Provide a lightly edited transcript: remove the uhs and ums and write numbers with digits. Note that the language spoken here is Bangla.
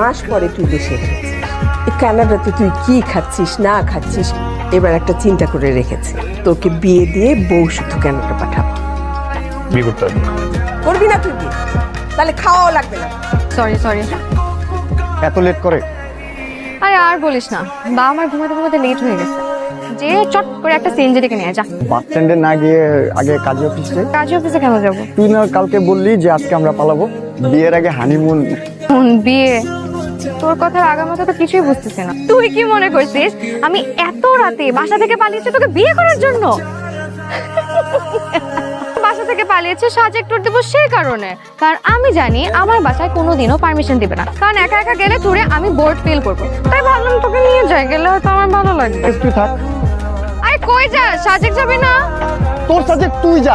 মাস পরে তুই দেশে এসেছিস। এই কানাডাতে তুই কি খাচ্ছিস না খাচ্ছিস এবার একটা চিন্তা করে রেখেছে, তোকে বিয়ে দিয়ে বউ শুধু কানাডা পাঠাবো। বিয়ে করতে হবে। করবি না তুই বিয়ে? তাহলে খাওয়াও লাগবে না। সরি এত লেট করে? আরে আর বলিস না, বা আমার ঘুমাতে ঘুমাতে লেট হয়ে গেছে, যে চট করে একটা সিএনজি ডেকে নিয়ে যা। বাস স্ট্যান্ডে না গিয়ে আগে কাজী অফিসে? কাজী অফিসে কেন যাবো? তুই না কালকে বললি যে আজকে আমরা পালাবো, বিয়ের আগে হানিমুন। বিয়ে? তোর কথার আগামাথা তো কিছুই বুঝতেছি না। তুই কি মনে করছিস আমি এত রাতে বাসা থেকে পালিয়েছি তোকে বিয়ে করার জন্য? বাসা থেকে পালিয়েছে সাজেক ট্যুর দেবো সেই কারণে, কারণ আমি জানি আমার বাসায় কোনোদিনও পারমিশন দিবে না, কারণ একা একা গেলে ট্যুরে আমি বোর্ড ফিল করবো, তাই ভাবলাম তোকে নিয়ে যাই, গেলে হয়তো আমার ভালো লাগবে। তুই থাক। আরে কই যা, সাজেক যাবি না? তোর সাথে তুই যা।